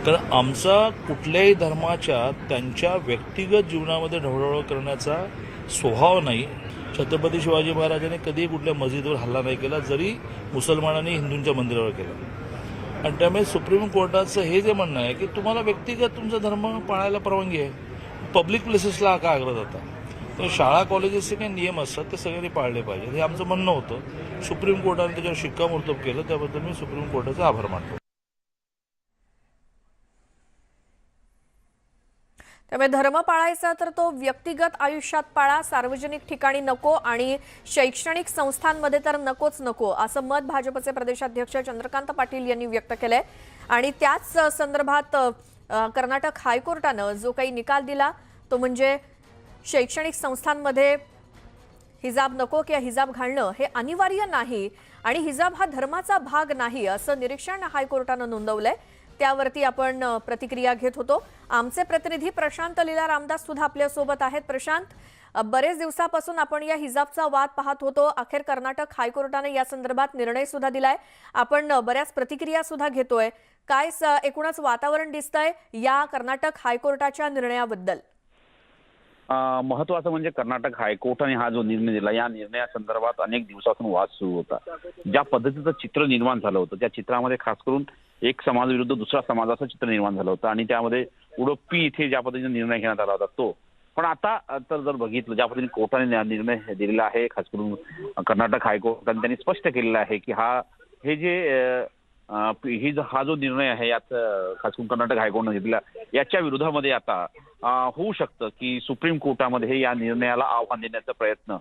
कारण आमचा कुठल्याही धर्माच्या त्यांच्या व्यक्तिगत जीवनामध्ये ढवळाढवळ करण्याचा स्वभाव नाही. छत्रपती शिवाजी महाराजांनी कधीही कुठल्या मस्जिदवर हल्ला नाही केला, जरी मुसलमानांनी हिंदूंच्या मंदिरावर केला. आणि त्यामुळे सुप्रीम कोर्टाचं हे जे म्हणणं आहे की तुम्हाला व्यक्तिगत तुमचा धर्म पाळायला परवानगी आहे, पब्लिक प्लेसेसला का आग्रह जाता, तर शाळा कॉलेजेसचे काही नियम असतात ते सगळ्यांनी पाळले पाहिजे, हे आमचं म्हणणं होतं. सुप्रीम कोर्टाने त्याच्यावर शिक्कामोर्तब केलं, त्याबद्दल मी सुप्रीम कोर्टाचे आभार मानतो. त्यामुळे धर्म पाळायचा तर तो व्यक्तिगत आयुष्यात पाळा, सार्वजनिक ठिकाणी नको, आणि शैक्षणिक संस्थांमध्ये तर नकोच नको, असं मत भाजपचे प्रदेशाध्यक्ष चंद्रकांत पाटील यांनी व्यक्त केलंय. आणि त्याच संदर्भात कर्नाटक हायकोर्टानं जो काही निकाल दिला तो म्हणजे शैक्षणिक संस्थांमध्ये हिजाब नको किंवा हिजाब घालणं हे अनिवार्य नाही आणि हिजाब हा धर्माचा भाग नाही असं निरीक्षण हायकोर्टानं नोंदवलंय. त्यावरती आपण प्रतिक्रिया घेत होतो. आमचे प्रतिनिधी प्रशांत लीला रामदास सुद्धा आपल्या सोबत आहेत. प्रशांत, बरेच दिवसापासून आपण या हिजाबचा वाद पाहत होतो. अखेर कर्नाटक हायकोर्टाने या संदर्भात निर्णय सुद्धा दिलाय. आपण बऱ्याच प्रतिक्रिया सुद्धा घेतोय. काय एकूणच वातावरण दिसतंय या कर्नाटक हायकोर्टाच्या निर्णयाबद्दल? महत्वाचं म्हणजे कर्नाटक हायकोर्टाने हा जो निर्णय दिला, या निर्णयासंदर्भात अनेक दिवसातून वाद सुरू होता. ज्या पद्धतीचं चित्र निर्माण झालं होतं त्या चित्रामध्ये खास करून एक समाज विरुद्ध दुसरा समाजाचं चित्र निर्माण झालं होतं आणि त्यामध्ये उडुपी इथे ज्या पद्धतीने निर्णय घेण्यात आला होता तो. पण आता तर जर बघितलं ज्या पद्धतीने कोर्टाने निर्णय दिलेला आहे, खास करून कर्नाटक हायकोर्टाने त्यांनी स्पष्ट केलेलं आहे की हा जो निर्णय आहे यात खास करून कर्नाटक हायकोर्टाने घेतला याच्या विरोधामध्ये आता होऊ शकतं की सुप्रीम कोर्टामध्ये या निर्णयाला आव्हान देण्याचा प्रयत्न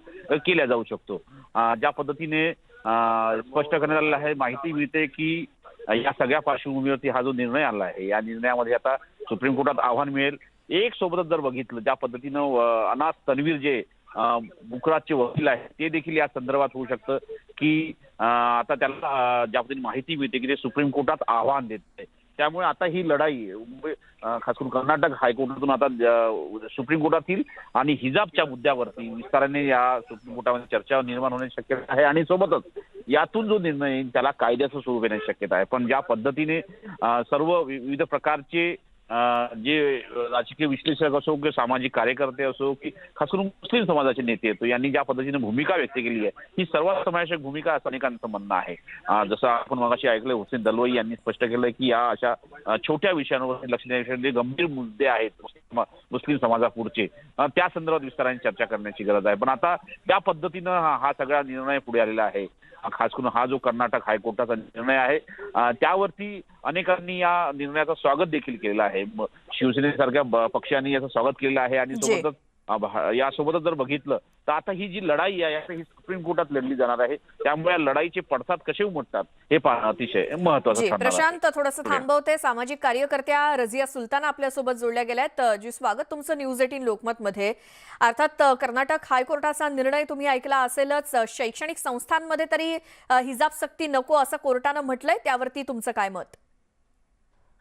केला जाऊ शकतो. ज्या पद्धतीने स्पष्ट करण्यात आलेलं आहे, माहिती मिळते की या सगळ्या पार्श्वभूमीवरती हा जो निर्णय आला आहे या निर्णयामध्ये आता सुप्रीम कोर्टात आव्हान मिळेल. एक सोबतच जर बघितलं ज्या पद्धतीनं अनास तन्वीर जे गुजरातचे वकील आहेत ते देखील या संदर्भात होऊ शकतं की आता त्याला ज्या पद्धतीने माहिती मिळते की ते सुप्रीम कोर्टात आव्हान देत आहे. त्यामुळे आता ही लढाई खास करून कर्नाटक हायकोर्टातून आता सुप्रीम कोर्टात येईल आणि हिजाबच्या मुद्द्यावरती विस्ताराने या सुप्रीम कोर्टामध्ये चर्चा निर्माण होण्याची शक्यता आहे आणि सोबतच यातून जो निर्णय येईल त्याला कायद्याचं स्वरूप येण्याची शक्यता आहे. पण ज्या पद्धतीने सर्व विविध प्रकारचे जे राजकीय विश्लेषक असो किंवा सामाजिक कार्यकर्ते असो की खास करून मुस्लिम समाजाचे नेते असो यांनी ज्या पद्धतीने भूमिका व्यक्त केली आहे ही सर्वात समावेशक भूमिका असं अनेकांचं म्हणणं आहे. जसं आपण मगाशी ऐकलं हुसेन दलवाई यांनी स्पष्ट केलं की या अशा छोट्या विषयांवर लक्ष देण्याचे जे गंभीर मुद्दे आहेत मुस्लिम समाजापुढचे त्या संदर्भात विस्ताराने चर्चा करण्याची गरज आहे. पण आता त्या पद्धतीनं हा सगळा निर्णय पुढे आलेला आहे. खास करून हा जो कर्नाटक हायकोर्टाचा निर्णय आहे त्यावरती अनेकांनी या निर्णयाचं स्वागत देखील केलेलं आहे. शिवसेनेसारख्या पक्षांनी याचं स्वागत केलेलं आहे आणि सोबतच यासोबतच जर बघितलं तर आता ही जी लढाई आहे ही सुप्रीम कोर्टात लढली जाणार आहे. त्यामुळे या लढाईचे पडसाद कसे उमटतात हे पाहणं अतिशय महत्त्वाचं ठरणार आहे. प्रशांत थोडंसं थांबवते. सामाजिक कार्यकर्त्या रझिया सुलताना आपल्यासोबत जोडल्या गेल्यात. जी स्वागत तुमचं न्यूज 18 लोकमत मध्ये. अर्थात कर्नाटक हायकोर्टाचा निर्णय तुम्ही ऐकला असेलच. शैक्षणिक संस्थांमध्ये तरी हिजाब सक्ती नको असं कोर्टानं म्हटलंय, त्यावरती तुमचं काय मत?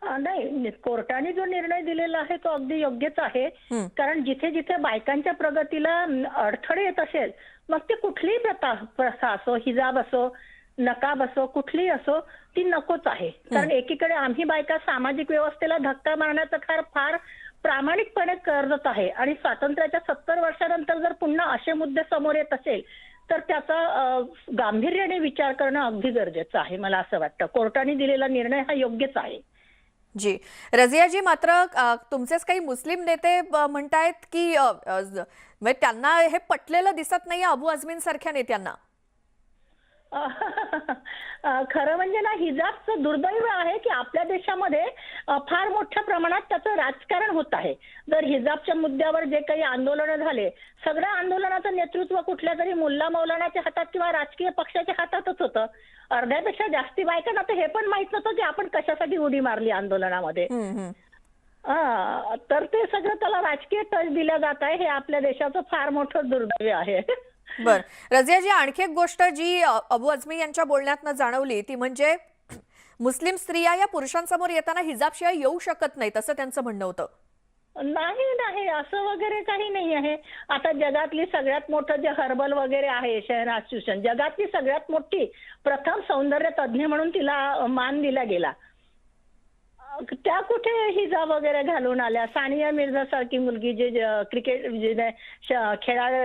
नाही, कोर्टाने जो निर्णय दिलेला आहे तो अगदी योग्यच आहे. कारण जिथे जिथे बायकांच्या प्रगतीला अडथळे येत असेल मग ते कुठलीही प्रथा असो, हिजाब असो, नकाब असो, कुठलीही असो ती नकोच आहे. कारण एकीकडे आम्ही बायका सामाजिक व्यवस्थेला धक्का मारण्याचं फार प्रामाणिकपणे करत आहे आणि स्वातंत्र्याच्या 70 वर्षानंतर जर पुन्हा असे मुद्दे समोर येत असेल तर त्याचा गांभीर्याने विचार करणं अगदी गरजेचं आहे. मला असं वाटतं कोर्टाने दिलेला निर्णय हा योग्यच आहे. जी रझियाजी, मात्र तुमचेच काही मुस्लिम नेते म्हणतायत की त्यांना हे पटलेलं दिसत नाही अबू आझमीन सारख्या नेत्यांना. खरं म्हणजे ना, हिजाबचं दुर्दैव आहे की आपल्या देशामध्ये फार मोठ्या प्रमाणात त्याचं राजकारण होत आहे. जर हिजाबच्या मुद्द्यावर जे काही आंदोलनं झाले, सगळ्या आंदोलनाचं नेतृत्व कुठल्या तरी मुल्ला मौलानाच्या हातात किंवा राजकीय पक्षाच्या हातातच होतं. अर्ध्यापेक्षा जास्ती बायकांना तर हे पण माहित नव्हतं की आपण कशासाठी उडी मारली आंदोलनामध्ये. तर ते सगळं त्याला राजकीय टच दिला जात आहे. हे आपल्या देशाचं फार मोठं दुर्दैव आहे. बर रझियाजी, आणखी एक गोष्ट जी अबू आझमी यांच्या बोलण्यातनं जाणवली ती म्हणजे मुस्लिम स्त्रिया या पुरुषांसमोर येताना हिजाबशिवाय येऊ शकत नाहीत असं त्यांचं म्हणणं होतं. नाही नाही, असं वगैरे काही नाही आहे. आता जगातली सगळ्यात मोठं जे हर्बल वगैरे आहे शहनाज सुशन, जगातली सगळ्यात मोठी प्रथम सौंदर्य तज्ञ म्हणून तिला मान दिला गेला. त्या कुठे हिजाब वगैरे घालून आल्या. सानिया मिर्झा सारखी मुलगी जे क्रिकेट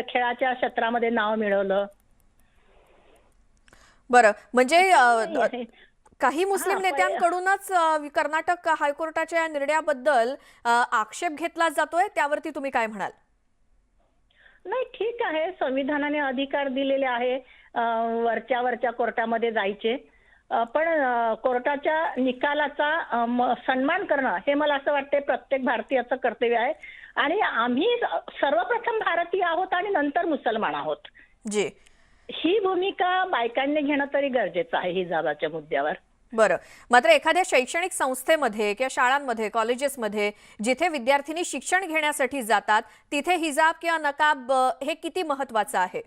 खेळाच्या क्षेत्रामध्ये नाव मिळवलं. बरं, म्हणजे काही मुस्लिम नेत्यांकडूनच कर्नाटक हायकोर्टाच्या या निर्णयाबद्दल आक्षेप घेतला जातोय, त्यावरती तुम्ही काय म्हणाल? नाही, ठीक आहे, संविधानाने अधिकार दिलेले आहे वरच्या कोर्टामध्ये जायचे. पण कोर्टाच्या निकालाचा सन्मान करणं हे मला असं वाटतं प्रत्येक भारतीयाचं कर्तव्य आहे. आणि आम्ही सर्वप्रथम भारतीय आहोत आणि नंतर मुसलमान आहोत. जी, ही भूमिका बायकांनी घेणं तरी गरजेचं आहे हिजाबाच्या मुद्द्यावर. बरं, मात्र एखाद्या शैक्षणिक संस्थेमध्ये किंवा शाळांमध्ये, कॉलेजेसमध्ये जिथे विद्यार्थिनी शिक्षण घेण्यासाठी जातात तिथे हिजाब किंवा नकाब हे किती महत्वाचं आहे?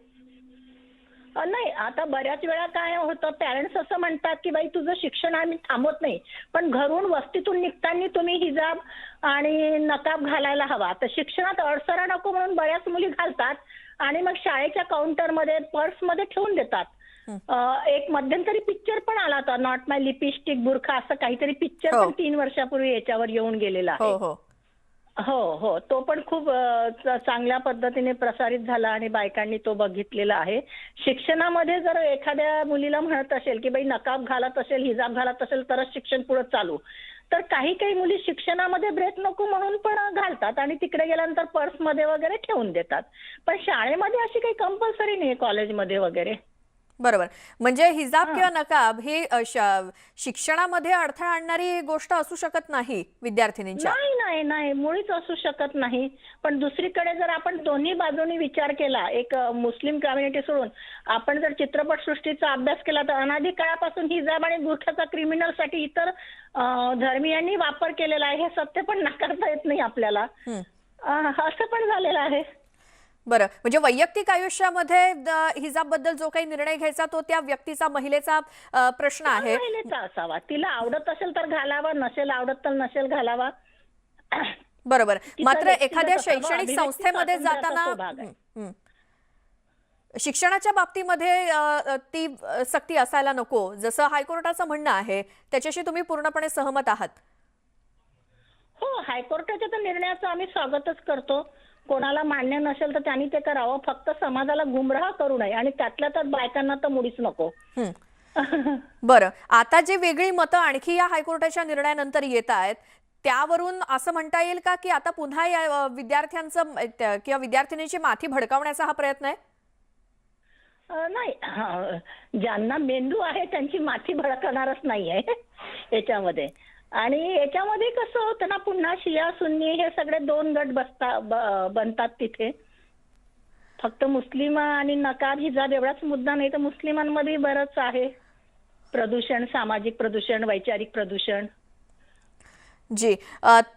नाही, आता बऱ्याच वेळा काय होतं, पॅरेंट्स असं म्हणतात की बाई तुझं शिक्षण आम्ही थांबवत नाही, पण घरून वस्तीतून निघताना तुम्ही हिजाब आणि नकाब घालायला हवा. तर शिक्षणात अडसरा नको म्हणून बऱ्याच मुली घालतात आणि मग शाळेच्या काउंटरमध्ये पर्समध्ये ठेवून देतात. एक मध्यंतरी पिक्चर पण आला होता, नॉट माय लिपस्टिक बुरखा असं काहीतरी पिक्चर पण 3 वर्षापूर्वी याच्यावर येऊन गेलेला आहे. हो हो, तो पण खूप चांगल्या पद्धतीने प्रसारित झाला आणि बायकांनी तो बघितलेला आहे. शिक्षणामध्ये जर एखाद्या मुलीला म्हणत असेल की बाई नकाब घालत असेल, हिजाब घालत असेल तरच शिक्षण पुढे चालू, तर काही मुली शिक्षणामध्ये ब्रेक नको म्हणून पण घालतात आणि तिकडे गेल्यानंतर पर्समध्ये वगैरे ठेवून देतात. पण शाळेमध्ये अशी काही कंपल्सरी नाही, कॉलेजमध्ये वगैरे. बरोबर, म्हणजे हिजाब किंवा नकाब ही शिक्षणामध्ये अडथळा आणणारी गोष्ट असू शकत नाही विद्यार्थिनींच्या. नाही नाही, मुळीच असू शकत नाही. पण दुसरीकडे जर आपण दोन्ही बाजूनी विचार केला, एक मुस्लिम कम्युनिटी सोडून आपण जर चित्रपटसृष्टीचा अभ्यास केला तर अनादी काळापासून हिजाब आणि बुरखाचा क्रिमिनलसाठी इतर धर्मियांनी वापर केलेला आहे. हे सत्य पण नाकारता येत नाही आपल्याला. असं पण झालेलं आहे. बरं, म्हणजे वैयक्तिक आयुष्यामध्ये हिजाब बद्दल जो काही निर्णय घ्यायचा तो त्या व्यक्तीचा, महिलेचा प्रश्न आहे. महिलेचा असावा, तिला आवडत असेल तर घालावा, नसेल आवडत तर नसेल घालावा. बरोबर. तिथं मात्र व्यक्तिगत एखाद्या असावं, शैक्षणिक अभिव्यक्ती संस्थेमध्ये स्वातंत्र्याचा जाताना तो भाग आहे. शिक्षणाच्या बाबतीमध्ये ती सक्ती असायला नको, जसं हायकोर्टाचं म्हणणं आहे, त्याच्याशी तुम्ही पूर्णपणे सहमत आहात? हो, हायकोर्टाच्या तर निर्णयाचं आम्ही स्वागतच करतो. कोणाला मान्य नसेल तर त्यांनी ते करावं, फक्त समाजाला गुमराह करू नये आणि त्यातल्या त्यात बायकांना तर मुळीच नको. बरं, आता जे वेगळी मतं आणखी या हायकोर्टाच्या निर्णयानंतर येत आहेत, त्यावरून असं म्हणता येईल का की आता पुन्हा या विद्यार्थ्यांचं किंवा विद्यार्थिनीची माथी भडकावण्याचा हा प्रयत्न आहे? नाही, ज्यांना मेंदू आहे त्यांची माथी भडकणारच नाहीये याच्यामध्ये. आणि याच्यामध्ये कसं होतं ना, पुन्हा शिया सुन्नी हे सगळे दोन गट बनतात तिथे. फक्त मुस्लिम आणि नकाब हिजाब एवढाच मुद्दा नाही तर मुस्लिमांमध्ये बरंच आहे प्रदूषण, सामाजिक प्रदूषण, वैचारिक प्रदूषण. जी,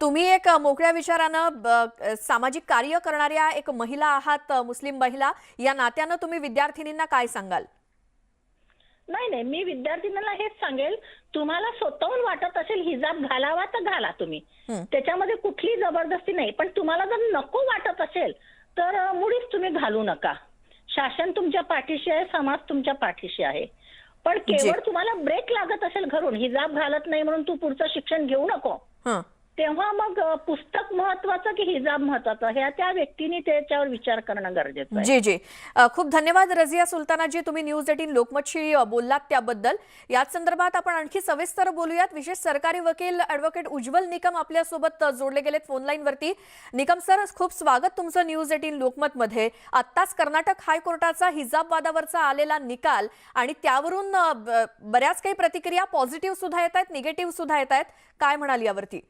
तुम्ही एक मोकळ्या विचारानं सामाजिक कार्य करणाऱ्या एक महिला आहात, मुस्लिम महिला, या नात्यानं तुम्ही विद्यार्थिनींना काय सांगाल? नाही, मी विद्यार्थ्यांना हेच सांगेल, तुम्हाला स्वतःहून वाटत असेल हिजाब घालावा तर घाला तुम्ही, त्याच्यामध्ये कुठली जबरदस्ती नाही. पण तुम्हाला जर नको वाटत असेल तर मुळीच तुम्ही घालू नका. शासन तुमच्या पाठीशी आहे, समाज तुमच्या पाठीशी आहे. पण केवळ तुम्हाला ब्रेक लागत असेल घरून, हिजाब घालत नाही म्हणून तू पुढचं शिक्षण घेऊ नको, तेव्हा मग पुस्तक महत्वाचं की हिजाब महत्वाचं हे त्या व्यक्तीने त्याच्यावर विचार करणं गरजेचं आहे. जी जी, खूप धन्यवाद रझिया सुलतानाजी, तुम्ही न्यूज 18 लोकमतशी बोललात त्याबद्दल. याच संदर्भात आपण आणखी सविस्तर बोलूयात. विशेष सरकारी वकील ॲडव्होकेट उज्ज्वल निकम आपल्यासोबत जोडले गेलेत फोन लाईन वरती. निकम सर, खूप स्वागत तुमचं न्यूज 18 लोकमत मध्ये. आत्ताच कर्नाटक हायकोर्टाचा हिजाब वादावरचा आलेला निकाल आणि त्यावरून बऱ्याच काही प्रतिक्रिया पॉझिटिव्ह सुद्धा येत आहेत, निगेटिव्ह सुद्धा येत आहेत, काय म्हणाल यावरती?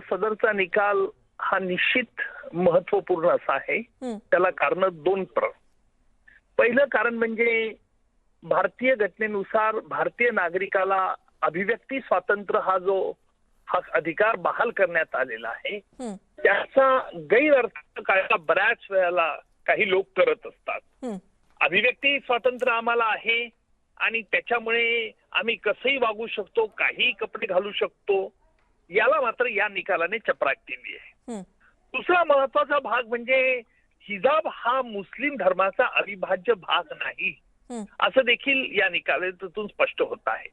सदरचा निकाल हा निश्चित महत्वपूर्ण असा आहे. त्याला कारण दोन. पहिलं कारण म्हणजे भारतीय घटनेनुसार भारतीय नागरिकाला अभिव्यक्ती स्वातंत्र्य हा अधिकार बहाल करण्यात आलेला आहे. त्याचा गैरअर्थ काढायला बऱ्याच वेळेला काही लोक करत असतात. अभिव्यक्ती स्वातंत्र्य आम्हाला आहे आणि त्याच्यामुळे आम्ही कसंही वागू शकतो, काही कपडे घालू शकतो, याला मात्र या निकालाने चपराक दिली आहे. दुसरा महत्वाचा भाग म्हणजे हिजाब हा मुस्लिम धर्माचा अविभाज्य भाग नाही, असं देखील या निकालातून स्पष्ट होत आहे.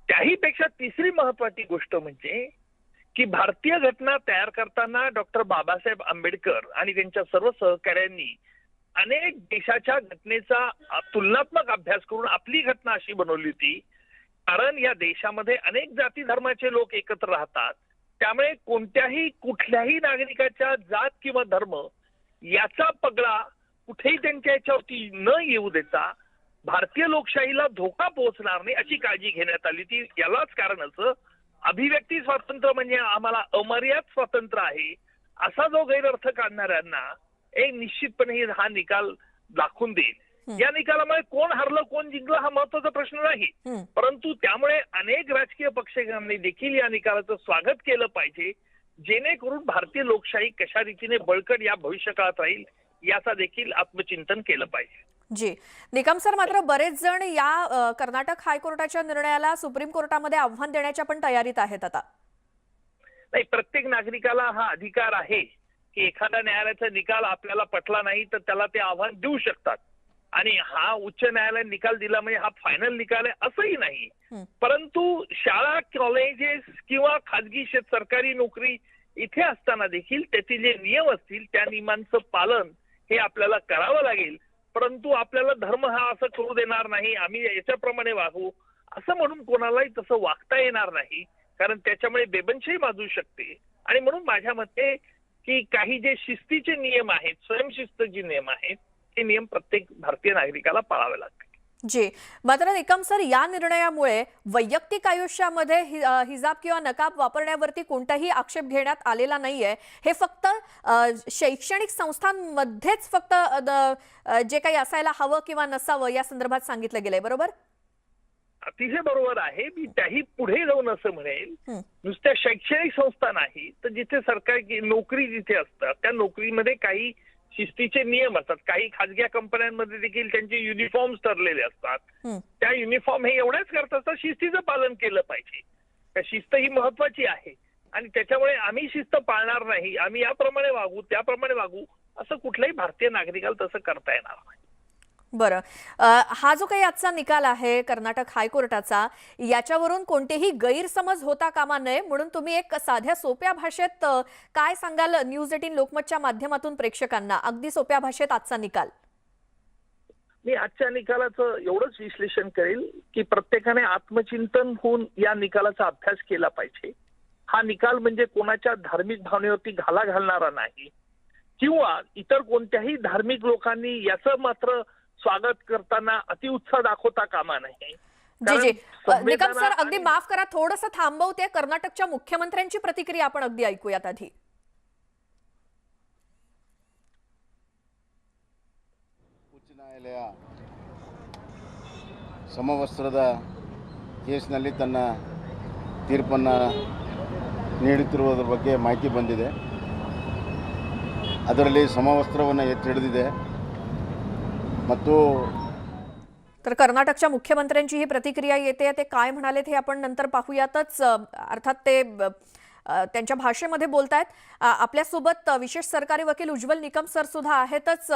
त्याही पेक्षा तिसरी महत्वाची गोष्ट म्हणजे की भारतीय घटना तयार करताना डॉक्टर बाबासाहेब आंबेडकर आणि त्यांच्या सर्व सहकाऱ्यांनी अनेक देशाच्या घटनेचा तुलनात्मक अभ्यास करून आपली घटना अशी बनवली होती. कारण या देशामध्ये अनेक जाती धर्माचे लोक एकत्र राहतात, त्यामुळे कुठल्याही नागरिकाच्या जात किंवा धर्म याचा पगडा कुठेही त्यांच्या याच्यावरती न येऊ देता भारतीय लोकशाहीला धोका पोहोचणार नाही अशी काळजी घेण्यात आली ती. यालाच कारण असं अभिव्यक्ती स्वातंत्र्य म्हणजे आम्हाला अमर्याद स्वातंत्र्य आहे असा जो गैरअर्थ काढणाऱ्यांना एक निश्चितपणे हा निकाल दाखवून देईल. या निकालामुळे कोण हरलं कोण जिंकलं हा महत्वाचा प्रश्न नाही, परंतु त्यामुळे अनेक राजकीय पक्षांनी देखील या निकालाचं स्वागत केलं पाहिजे, जेणेकरून भारतीय लोकशाही कशा रीतीने बळकट या भविष्यकाळात राहील याचा देखील आत्मचिंतन केलं पाहिजे. जी, निकम सर, मात्र बरेच जण या कर्नाटक हायकोर्टाच्या निर्णयाला सुप्रीम कोर्टामध्ये आव्हान देण्याच्या पण तयारीत आहेत आता. नाही, प्रत्येक नागरिकाला हा अधिकार आहे की एखाद्या न्यायालयाचा निकाल आपल्याला पटला नाही तर त्याला ते आव्हान देऊ शकतात. आणि हा उच्च न्यायालयाने निकाल दिला म्हणजे हा फायनल निकाल आहे असंही नाही, परंतु शाळा, कॉलेजेस किंवा खाजगी सरकारी नोकरी इथे असताना देखील त्याचे जे नियम असतील त्या नियमांचं पालन हे आपल्याला करावं लागेल. परंतु आपल्याला धर्म हा असं करू देणार नाही, आम्ही याच्याप्रमाणे वागू असं म्हणून कोणालाही तसं वागता येणार नाही, कारण त्याच्यामुळे बेबंशाही माजू शकते. आणि म्हणून माझ्या मते की काही जे शिस्तीचे नियम आहेत, स्वयंशिस्त जे नियम आहेत, ते नियम प्रत्येक भारतीय नागरिकाला पाळावे लागतात. जी, मात्र निकम सर, या निर्णयामुळे वैयक्तिक आयुष्यामध्ये हिजाब किंवा नकाब वापरण्यावरती कोणताही आक्षेप घेण्यात आलेला नाहीये. हे फक्त शैक्षणिक संस्थांमध्येच फक्त जे काही असायला हवं किंवा नसावं या संदर्भात सांगितलं गेलंय, बरोबर? अतिशय बरोबर आहे. मी त्याही पुढे जाऊन असं म्हणेल, नुसत्या शैक्षणिक संस्था नाही तर जिथे सरकारी नोकरी जिथे असतात त्या नोकरीमध्ये काही शिस्तीचे नियम असतात. काही खाजगी कंपन्यांमध्ये देखील त्यांचे युनिफॉर्म्स ठरलेले असतात. त्या युनिफॉर्म हे एवढ्याच करत असतात शिस्तीचं पालन केलं पाहिजे. त्या शिस्त ही महत्वाची आहे. आणि त्याच्यामुळे आम्ही शिस्त पाळणार नाही, आम्ही याप्रमाणे वागू त्याप्रमाणे वागू, असं कुठल्याही भारतीय नागरिकाला तसं करता येणार नाही. बरं, हा जो काही आजचा निकाल आहे कर्नाटक हायकोर्टाचा, याच्यावरून कोणतेही गैरसमज होता कामा नये म्हणून तुम्ही एक साध्या सोप्या भाषेत काय सांगाल न्यूज 18 लोकमतच्या माध्यमातून प्रेक्षकांना, अगदी सोप्या भाषेत आजचा निकाल? मी आजच्या निकालाचं एवढंच विश्लेषण करेल की प्रत्येकाने आत्मचिंतन होऊन या निकालाचा अभ्यास केला पाहिजे. हा निकाल म्हणजे कोणाच्या धार्मिक भावनेवरती घाला घालणारा नाही किंवा इतर कोणत्याही धार्मिक लोकांनी याचं मात्र स्वागत करताना अतिउत्साह दाखवता कामा नये. जी जी निकम सर, अगदी माफ करा, थोडंसं थांबवते. कर्नाटकच्या मुख्यमंत्र्यांची प्रतिक्रिया आपण अगदी ऐकूयात आधी. ಉಚ್ಚ ನ್ಯಾಯಾಲಯ ಸಮವಸ್ತ್ರದ ಕೇಸ್ನಲ್ಲಿ ತನ್ನ ತೀರ್ಪನ್ನು ನೀಡುತ್ತಿರುವುದರ ಬಗ್ಗೆ ಮಾಹಿತಿ ಬಂದಿದೆ. ಅದರಲ್ಲಿ ಸಮವಸ್ತ್ರವನ್ನು ಎತ್ತಿ ಹಿಡಿದಿದೆ ಮತ್ತು तर कर्नाटकच्या मुख्यमंत्र्यांची ही प्रतिक्रिया येते, ते काय म्हणालेत हे आपण नंतर पाहूयातच. अर्थात ते त्यांच्या भाषेमध्ये बोलतायत. आपल्यासोबत विशेष सरकारी वकील उज्ज्वल निकम सर सुद्धा आहेतच.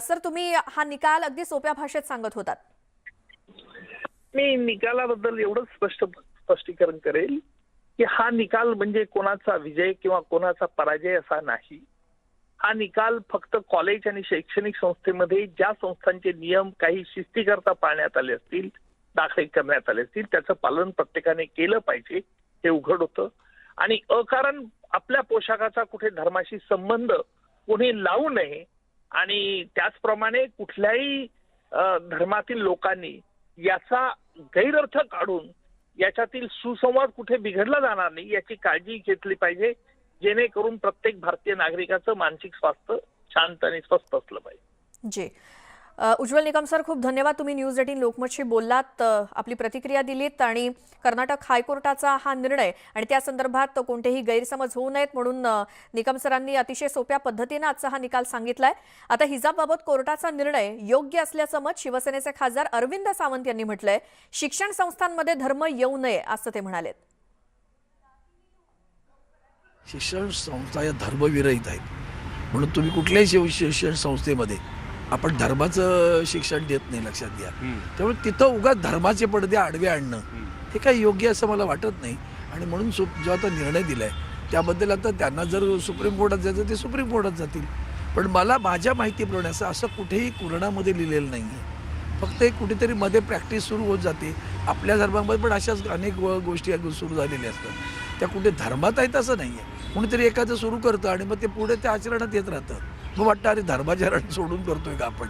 सर, तुम्ही हा निकाल अगदी सोप्या भाषेत सांगत होतात. मी निकालाबद्दल एवढंच स्पष्टीकरण करेल की हा निकाल म्हणजे कोणाचा विजय किंवा कोणाचा पराजय असा नाही. हा निकाल फक्त कॉलेज आणि शैक्षणिक संस्थेमध्ये ज्या संस्थांचे नियम काही शिस्तीकरता पाळण्यात आले असतील, दाखल करण्यात आले असतील, त्याचं पालन प्रत्येकाने केलं पाहिजे हे उघड होतं. आणि अकारण आपल्या पोशाखाचा कुठे धर्माशी संबंध कोणी लावू नये आणि त्याचप्रमाणे कुठल्याही धर्मातील लोकांनी याचा गैरअर्थ काढून याच्यातील सुसंवाद कुठे बिघडला जाणार नाही याची काळजी घेतली पाहिजे, जेणेकरून प्रत्येक भारतीय नागरिकाचं मानसिक स्वास्थ्य शांत आणि स्वस्थ असलं पाहिजे. जी उज्ज्वल निकम सर, खूप धन्यवाद. तुम्ही न्यूज 18 लोकमतशी बोललात, आपली प्रतिक्रिया दिलीत आणि कर्नाटक हायकोर्टाचा हा निर्णय आणि त्या संदर्भात कोणतेही गैरसमज होऊ नयेत म्हणून निकम सरांनी अतिशय सोप्या पद्धतीने आजचा हा निकाल सांगितलाय. आता हिजाबबाबत कोर्टाचा निर्णय योग्य असल्याचं मत शिवसेनेचे खासदार अरविंद सावंत यांनी म्हटलंय. शिक्षण संस्थांमध्ये धर्म येऊ नये असं ते म्हणालेत. शिक्षण संस्था या धर्मविरहित आहेत म्हणून तुम्ही कुठल्याही शिक्षण संस्थेमध्ये आपण धर्माचं शिक्षण देत नाही, लक्षात घ्या. त्यामुळे तिथं उगाच धर्माचे पडदे आडवे आणणं हे काही योग्य असं मला वाटत नाही. आणि म्हणून जो आता निर्णय दिलाय त्याबद्दल आता त्यांना जर सुप्रीम कोर्टात जायचं ते सुप्रीम कोर्टात जातील. पण मला माझ्या माहितीप्रमाणे असं कुठेही कुराणामध्ये लिहिलेलं नाही आहे. फक्त एक कुठेतरी मध्ये प्रॅक्टिस सुरू होत जाते. आपल्या धर्मामध्ये पण अशाच अनेक गोष्टी सुरू झालेल्या असतात. त्या कुठे धर्मात आहेत असं नाही आहे. कोणीतरी एखादं सुरू करतं आणि मग ते पुढे त्या आचरणात येत राहतं. मग वाटतं अरे धर्माचरण सोडून करतोय का आपण.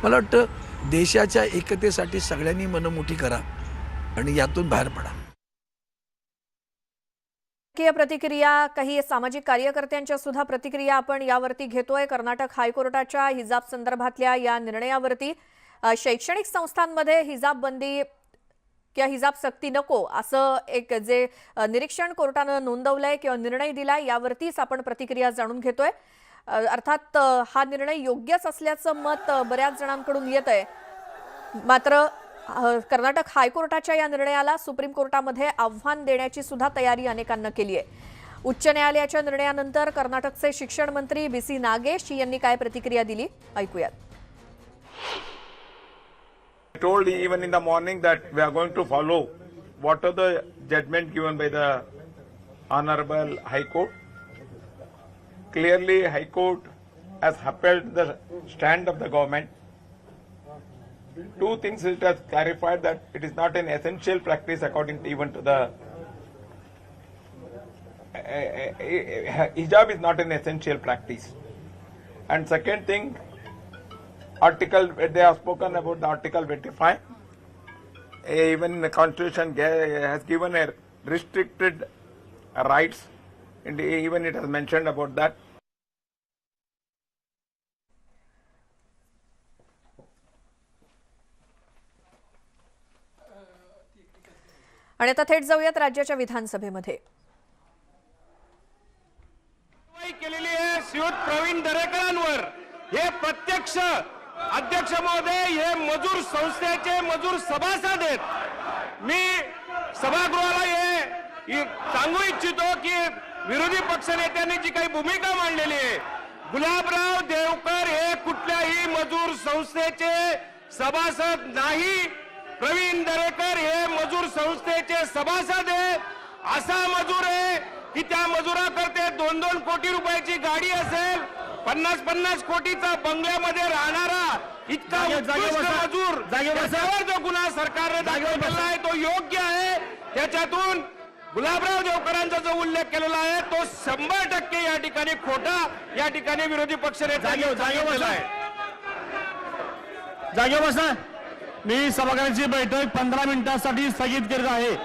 मला वाटतं देशाच्या एकतेसाठी सगळ्यांनी मन मोठी करा आणि यातून बाहेर पडा. प्रतिक्रिया, काही सामाजिक कार्यकर्त्यांच्या सुद्धा प्रतिक्रिया आपण यावरती घेतोय. कर्नाटक हायकोर्टाच्या हिजाब संदर्भातल्या या निर्णयावरती शैक्षणिक संस्थांमध्ये हिजाब बंदी किंवा हिजाब सक्ती नको असं एक जे निरीक्षण कोर्टानं नोंदवलंय किंवा निर्णय दिलाय यावरतीच आपण प्रतिक्रिया जाणून घेतोय. अर्थात हा निर्णय योग्यच असल्याचं मत बऱ्याच जणांकडून येत आहे. मात्र कर्नाटक हायकोर्टाच्या या निर्णयाला सुप्रीम कोर्टामध्ये आव्हान देण्याची सुद्धा तयारी अनेकांना केली आहे. उच्च न्यायालयाच्या निर्णयानंतर कर्नाटकचे शिक्षण मंत्री BC नागेश यांनी काय प्रतिक्रिया दिली ऐकूयात. I told even in the morning that we are going to follow what are the judgment given by the Honorable High Court. Clearly, High Court has upheld the stand of the government. Two things it has clarified that it is not an essential practice according to even to the hijab is not an essential practice. And second thing, article they have spoken about the article 25. Even the constitution has given a restricted rights, and even it has mentioned about that. आणि आता थेट जाऊयात राज्याच्या विधानसभेमध्ये. केलेली आहे श्रीयुत प्रवीण दरेकरांवर हे प्रत्यक्ष अध्यक्ष महोदय हे मजूर संस्थेचे मजूर सभासद आहेत. मी सभागृहाला हे सांगू इच्छितो की विरोधी पक्षनेत्यांनी जी काही भूमिका मांडलेली आहे, गुलाबराव देवकर हे कुठल्याही मजूर संस्थेचे सभासद नाही. प्रवीण दरेकर हे मजूर संस्थेचे सभासद आहे. असा मजूर आहे की त्या मजुराकरते 2-2 कोटी रुपयाची गाडी असेल, 50-50 कोटीचा बंगल्यामध्ये राहणारा इतका उत्कृष्ट मजूर, त्याच्यावर जो गुन्हा सरकारने दाखल केला आहे तो योग्य आहे. त्याच्यातून गुलाबराव देवकरांचा जो उल्लेख केलेला आहे तो 100% या ठिकाणी खोटा या ठिकाणी विरोधी पक्षनेत्यांनी सांगितलेला आहे. जागेवर बसा. मी सभागृहाची बैठक 15 मिनिटांसाठी स्थगित करीत आहे.